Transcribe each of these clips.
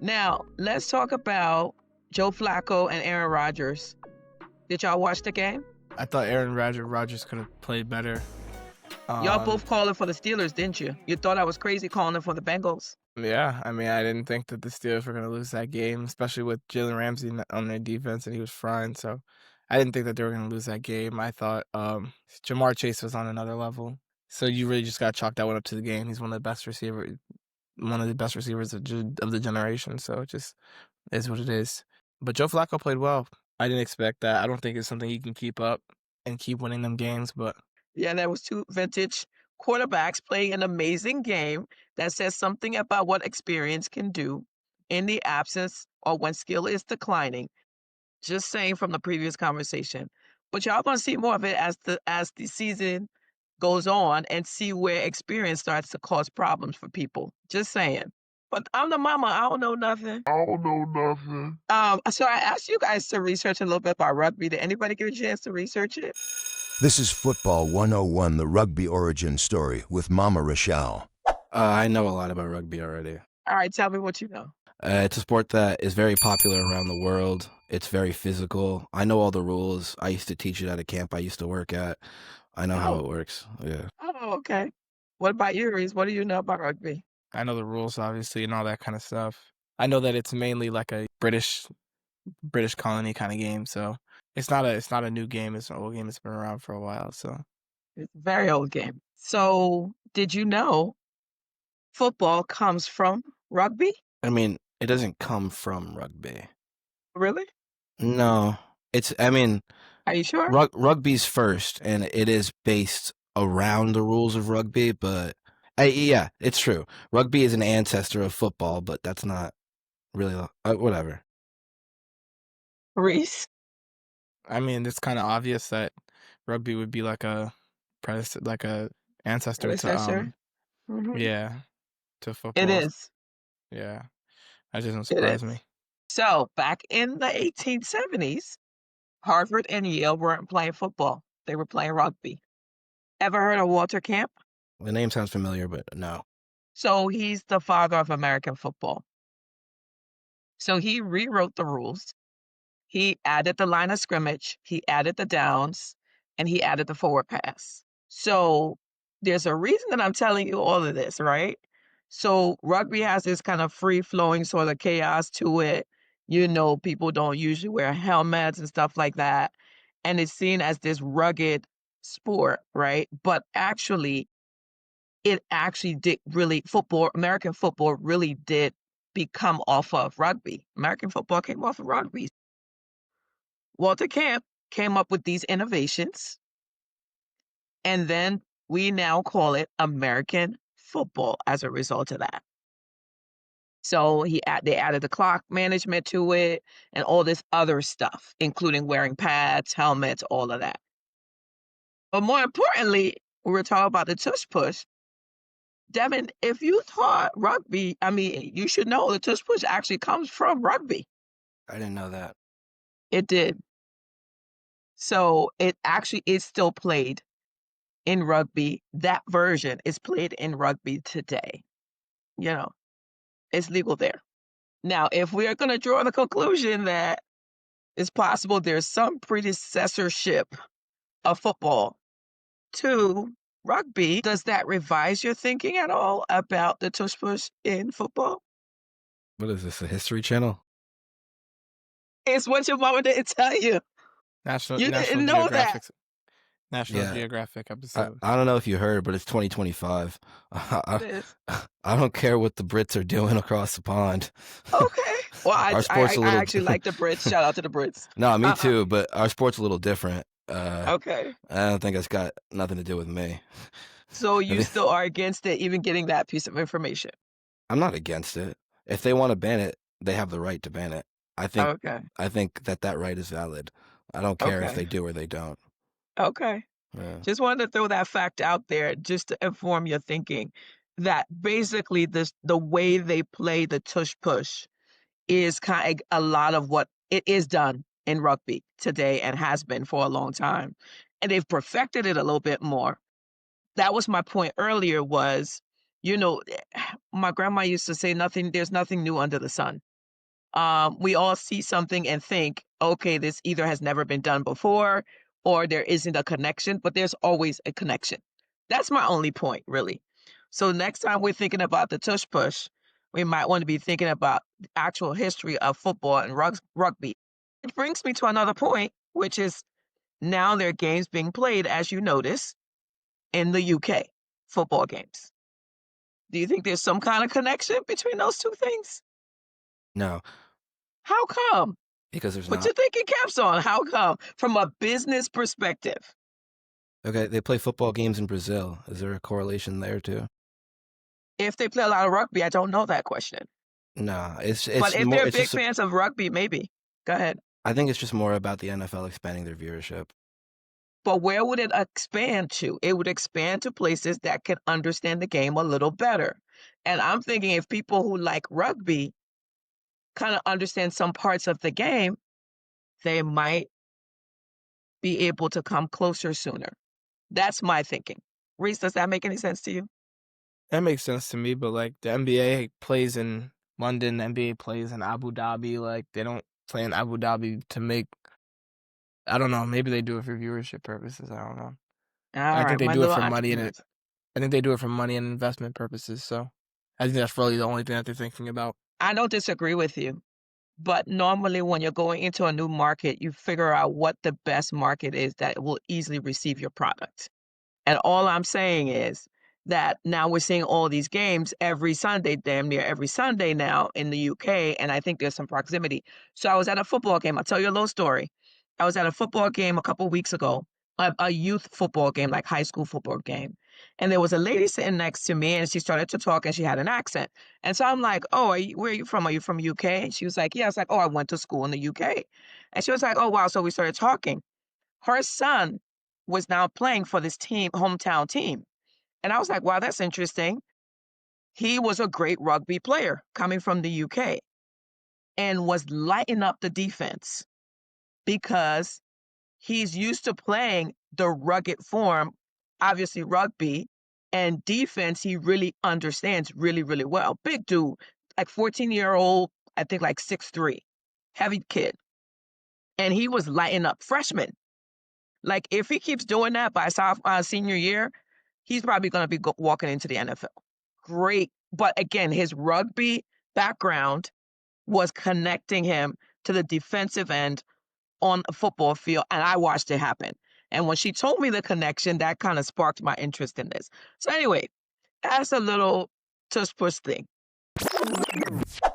Now, let's talk about Joe Flacco and Aaron Rodgers. Did y'all watch the game? I thought Aaron Rodgers could have played better. Y'all both calling for the Steelers, didn't you? You thought I was crazy calling for the Bengals. Yeah, I mean, I didn't think that the Steelers were going to lose that game, especially with Jalen Ramsey on their defense, and he was frying. So I didn't think that they were going to lose that game. I thought Jamar Chase was on another level. So you really just got to chalk that one up to the game. He's one of the best receivers of the generation. So it just is what it is. But Joe Flacco played well. I didn't expect that. I don't think it's something he can keep up and keep winning them games. But yeah, that was two vintage quarterbacks playing an amazing game that says something about what experience can do in the absence or when skill is declining. Just saying from the previous conversation. But y'all gonna see more of it as the season goes on and see where experience starts to cause problems for people. Just saying. But I'm the mama. I don't know nothing. So I asked you guys to research a little bit about rugby. Did anybody get a chance to research it? This is Football 101, the Rugby Origin Story with Mama Rochelle. I know a lot about rugby already. All right, tell me what you know. It's a sport that is very popular around the world. It's very physical. I know all the rules. I used to teach it at a camp I used to work at. I know how it works. Yeah. Oh, okay. What about you, Reese? What do you know about rugby? I know the rules, obviously, and all that kind of stuff. I know that it's mainly like a British colony kind of game, so it's not a new game. It's an old game. It's been around for a while, so it's a very old game. So, did you know football comes from rugby? I mean, it doesn't come from rugby. Really? No. Are you sure? Rugby's first, and it is based around the rules of rugby, but yeah, it's true. Rugby is an ancestor of football, but that's not really whatever. Reese? I mean, it's kind of obvious that rugby would be like a ancestor to yeah, to football. It is. Yeah, that doesn't surprise me. So back in the 1870s, Harvard and Yale weren't playing football; they were playing rugby. Ever heard of Walter Camp? The name sounds familiar, but no. So he's the father of American football. So he rewrote the rules. He added the line of scrimmage, he added the downs, and he added the forward pass. So there's a reason that I'm telling you all of this, right? So rugby has this kind of free-flowing sort of chaos to it. You know, people don't usually wear helmets and stuff like that. And it's seen as this rugged sport, right? But actually, it actually did really, American football really did become off of rugby. American football came off of rugby. Walter Camp came up with these innovations, and then we now call it American football as a result of that. So they added the clock management to it and all this other stuff, including wearing pads, helmets, all of that. But more importantly, we're talking about the Tush Push. Devin, if you taught rugby, I mean, you should know the Tush Push actually comes from rugby. I didn't know that. It did. So it actually is still played in rugby. That version is played in rugby today. You know, it's legal there. Now, if we are going to draw the conclusion that it's possible there's some predecessorship of football to rugby, does that revise your thinking at all about the Tush Push in football? What is this, a History Channel? It's what your mama didn't tell you. National Geographic episode. I don't know if you heard, but it's 2025. I don't care what the Brits are doing across the pond. Okay. Well, I actually like the Brits. Shout out to the Brits. No, me too, but our sport's a little different. Okay. I don't think it's got nothing to do with me. So you still are against it, even getting that piece of information? I'm not against it. If they want to ban it, they have the right to ban it. I think that right is valid. I don't care if they do or they don't. Okay. Yeah. Just wanted to throw that fact out there just to inform your thinking that basically the way they play the Tush Push is kind of a lot of what it is done in rugby today and has been for a long time. And they've perfected it a little bit more. That was my point earlier was, you know, my grandma used to say there's nothing new under the sun. We all see something and think, okay, this either has never been done before or there isn't a connection, but there's always a connection. That's my only point, really. So next time we're thinking about the tush push, we might want to be thinking about the actual history of football and rugby. It brings me to another point, which is now there are games being played, as you notice, in the UK, football games. Do you think there's some kind of connection between those two things? No, How come? because there's Put not. your thinking caps on. How come? From a business perspective. Okay, they play football games in Brazil. Is there a correlation there too? If they play a lot of rugby, I don't know that question. No, it's But if more. they're It's big just. fans of rugby, maybe. Go ahead. I think it's just more about the NFL expanding their viewership. But where would it expand to? It would expand to places that can understand the game a little better. And I'm thinking if people who like rugby kind of understand some parts of the game, they might be able to come closer sooner. That's my thinking. Reese, does that make any sense to you? That makes sense to me, but like the NBA plays in London, the NBA plays in Abu Dhabi. Like they don't play in Abu Dhabi to make. I don't know. Maybe they do it for viewership purposes. I don't know. All I think right, they my do it little for money and entrepreneurs. I think they do it for money and investment purposes. So I think that's really the only thing that they're thinking about. I don't disagree with you. But normally, when you're going into a new market, you figure out what the best market is that will easily receive your product. And all I'm saying is that now we're seeing all these games every Sunday, damn near every Sunday now in the UK. And I think there's some proximity. So I was at a football game. I'll tell you a little story. I was at a football game a couple weeks ago, a youth football game, like high school football game. And there was a lady sitting next to me and she started to talk and she had an accent. And so I'm like, oh, where are you from? Are you from UK? And she was like, yeah. I was like, oh, I went to school in the UK. And she was like, oh, wow. So we started talking. Her son was now playing for this team, hometown team. And I was like, wow, that's interesting. He was a great rugby player coming from the UK and was lighting up the defense because he's used to playing the rugged form, obviously rugby, and defense he really understands really, really well. Big dude, like 14-year-old, I think like 6'3", heavy kid. And he was lighting up freshmen. Like if he keeps doing that by senior year, he's probably going to be walking into the NFL. Great. But again, his rugby background was connecting him to the defensive end on a football field, and I watched it happen. And when she told me the connection, that kind of sparked my interest in this. So anyway, that's a little tush push thing.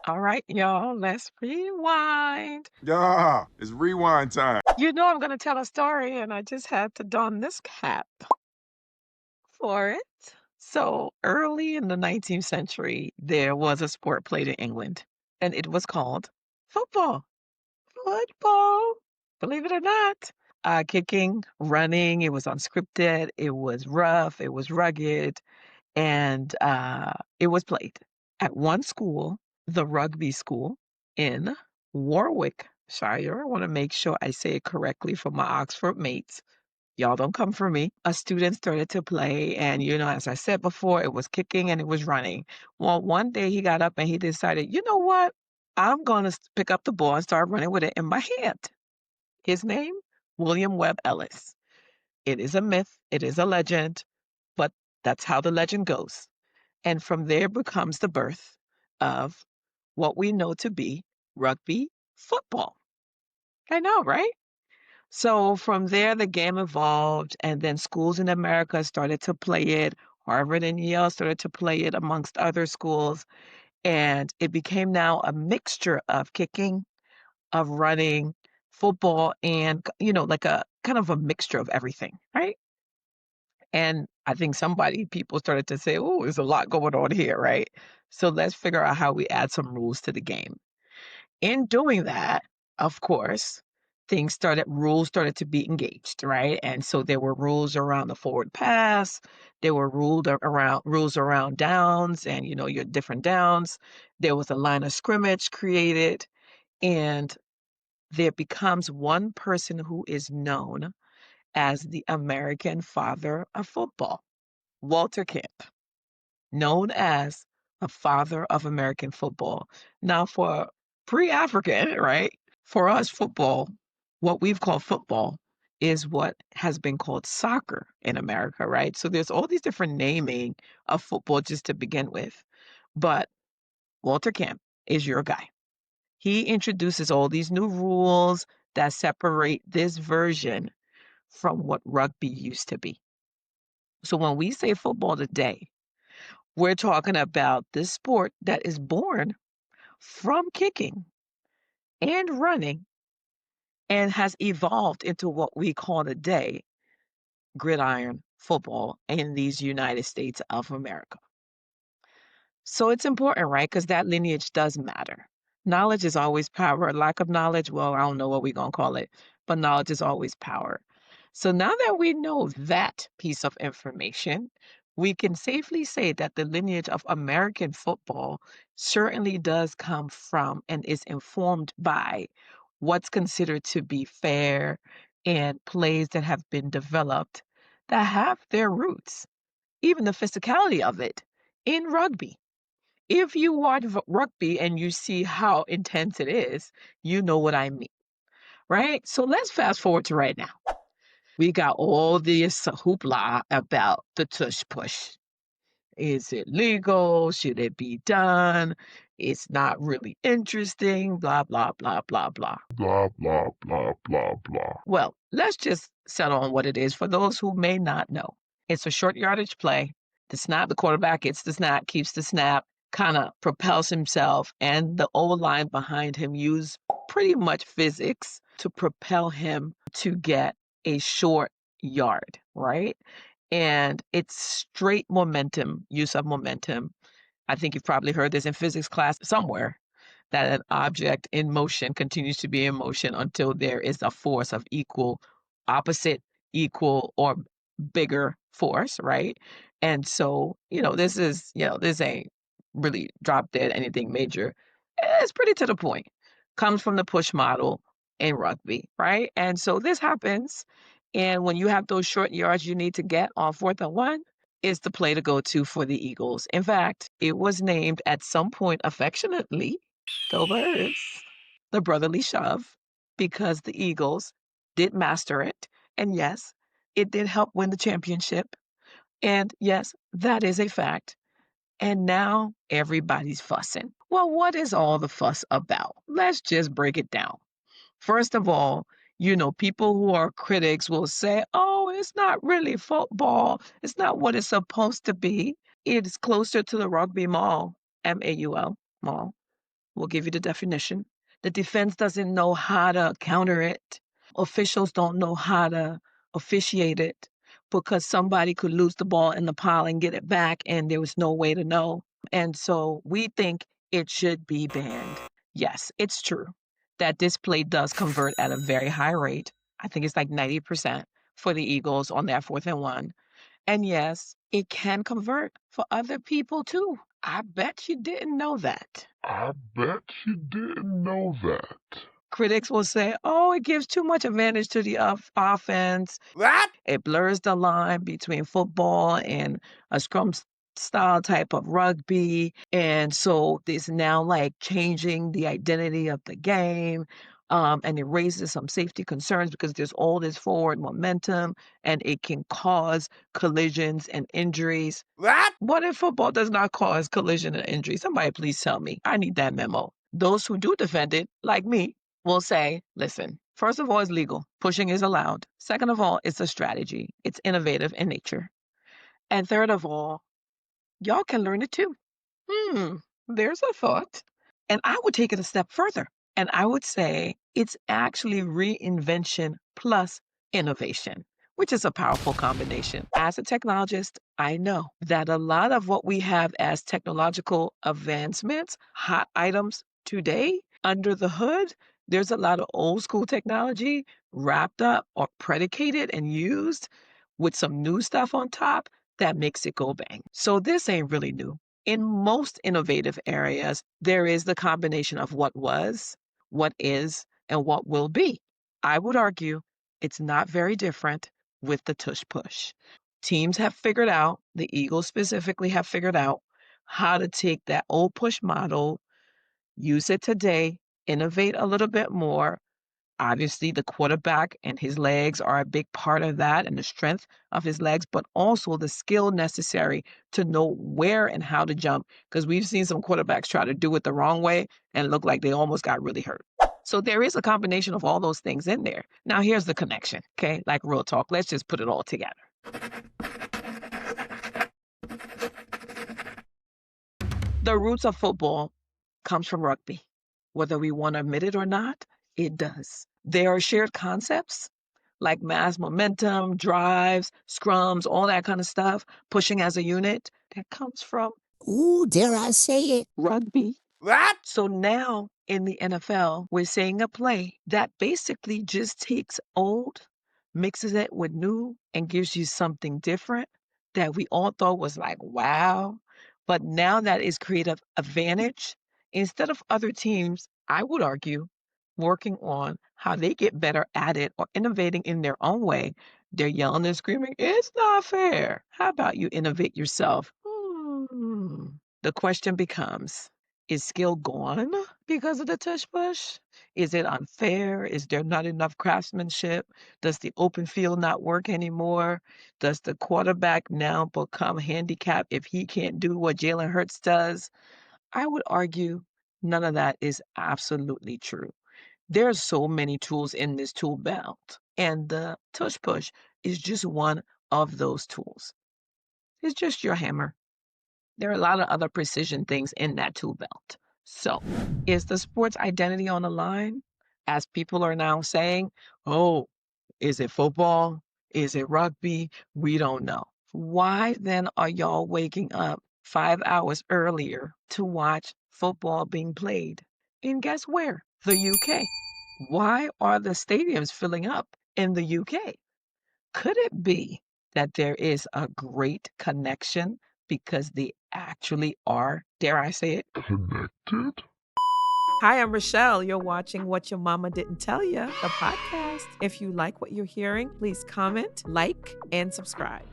All right, y'all, let's rewind. Yeah, it's rewind time. You know I'm going to tell a story, and I just had to don this cap for it. So early in the 19th century, there was a sport played in England, and it was called football. Football, believe it or not. Kicking, running, it was unscripted, it was rough, it was rugged, and it was played at one school, the rugby school in Warwickshire. I want to make sure I say it correctly for my Oxford mates. Y'all don't come for me. A student started to play, and as I said before, it was kicking and it was running. Well, one day he got up and he decided, you know what? I'm going to pick up the ball and start running with it in my hand. His name, William Webb Ellis. It is a myth, it is a legend, but that's how the legend goes. And from there becomes the birth of what we know to be rugby football. I know, right? So from there, the game evolved, and then schools in America started to play it. Harvard and Yale started to play it amongst other schools, and it became now a mixture of kicking, of running, football, and like a kind of a mixture of everything, right? And I think people started to say, "Oh, there's a lot going on here, right? So let's figure out how we add some rules to the game." In doing that, of course, rules started to be engaged, right? And so there were rules around the forward pass, there were rules around downs and your different downs. There was a line of scrimmage created, and there becomes one person who is known as the American father of football, Walter Camp, known as the father of American football. Now, for pre-African, right? For us, football, what we've called football is what has been called soccer in America, right? So there's all these different naming of football just to begin with. But Walter Camp is your guy. He introduces all these new rules that separate this version from what rugby used to be. So when we say football today, we're talking about this sport that is born from kicking and running and has evolved into what we call today gridiron football in these United States of America. So it's important, right? Because that lineage does matter. Knowledge is always power. Lack of knowledge, well, I don't know what we're going to call it, but knowledge is always power. So now that we know that piece of information, we can safely say that the lineage of American football certainly does come from and is informed by what's considered to be fair and plays that have been developed that have their roots, even the physicality of it, in rugby. If you watch rugby and you see how intense it is, you know what I mean, right? So let's fast forward to right now. We got all this hoopla about the tush push. Is it legal? Should it be done? It's not really interesting, blah, blah, blah, blah, blah. Blah, blah, blah, blah, blah. Well, let's just settle on what it is for those who may not know. It's a short yardage play. The quarterback gets the snap, keeps the snap, kind of propels himself, and the O-line behind him use pretty much physics to propel him to get a short yard, right? And it's straight momentum, use of momentum. I think you've probably heard this in physics class somewhere, that an object in motion continues to be in motion until there is a force of opposite, equal, or bigger force, right? And so, this ain't really drop dead anything major. It's pretty to the point. Comes from the push model in rugby, right? And so this happens. And when you have those short yards you need to get on 4th and 1, is the play to go to for the Eagles. In fact, it was named at some point affectionately, go Birds, the brotherly shove, because the Eagles did master it. And yes, it did help win the championship. And yes, that is a fact. And now everybody's fussing. Well, what is all the fuss about? Let's just break it down. First of all, people who are critics will say, oh, it's not really football. It's not what it's supposed to be. It's closer to the rugby maul, M-A-U-L, maul. We'll give you the definition. The defense doesn't know how to counter it. Officials don't know how to officiate it because somebody could lose the ball in the pile and get it back, and there was no way to know. And so we think it should be banned. Yes, it's true that this play does convert at a very high rate. I think it's like 90% for the Eagles on that 4th and 1. And yes, it can convert for other people too. I bet you didn't know that. I bet you didn't know that. Critics will say, oh, it gives too much advantage to the offense. What? It blurs the line between football and a scrum style type of rugby. And so it's now like changing the identity of the game. And it raises some safety concerns because there's all this forward momentum and it can cause collisions and injuries. What if football does not cause collision and injury? Somebody please tell me. I need that memo. Those who do defend it, like me, will say, listen, first of all, it's legal. Pushing is allowed. Second of all, it's a strategy. It's innovative in nature. And third of all, y'all can learn it too. There's a thought. And I would take it a step further. And I would say it's actually reinvention plus innovation, which is a powerful combination. As a technologist, I know that a lot of what we have as technological advancements, hot items today, under the hood, there's a lot of old school technology wrapped up or predicated and used with some new stuff on top that makes it go bang. So this ain't really new. In most innovative areas, there is the combination of what was, what is, and what will be. I would argue it's not very different with the tush push. Teams have figured out, the Eagles specifically have figured out how to take that old push model, use it today, innovate a little bit more. Obviously, the quarterback and his legs are a big part of that, and the strength of his legs, but also the skill necessary to know where and how to jump, because we've seen some quarterbacks try to do it the wrong way and look like they almost got really hurt. So there is a combination of all those things in there. Now, here's the connection, okay? Like real talk. Let's just put it all together. The roots of football comes from rugby. Whether we want to admit it or not, it does. There are shared concepts like mass momentum, drives, scrums, all that kind of stuff, pushing as a unit, that comes from, Ooh, dare I say it? rugby. What? So now in the NFL, we're seeing a play that basically just takes old, mixes it with new, and gives you something different that we all thought was like, wow. But now that is creative advantage. Instead of other teams, I would argue, working on how they get better at it or innovating in their own way, they're yelling and screaming, it's not fair. How about you innovate yourself? The question becomes, is skill gone because of the tush push? Is it unfair? Is there not enough craftsmanship? Does the open field not work anymore? Does the quarterback now become handicapped if he can't do what Jalen Hurts does? I would argue none of that is absolutely true. There are so many tools in this tool belt, and the tush push is just one of those tools. It's just your hammer. There are a lot of other precision things in that tool belt. So, is the sports identity on the line? As people are now saying, oh, is it football? Is it rugby? We don't know. Why then are y'all waking up 5 hours earlier to watch football being played? And guess where? The UK. Why are the stadiums filling up in the UK? Could it be that there is a great connection because they actually are, dare I say it? Connected? Hi, I'm Rochelle. You're watching What Your Mama Didn't Tell You, the podcast. If you like what you're hearing, please comment, like, and subscribe.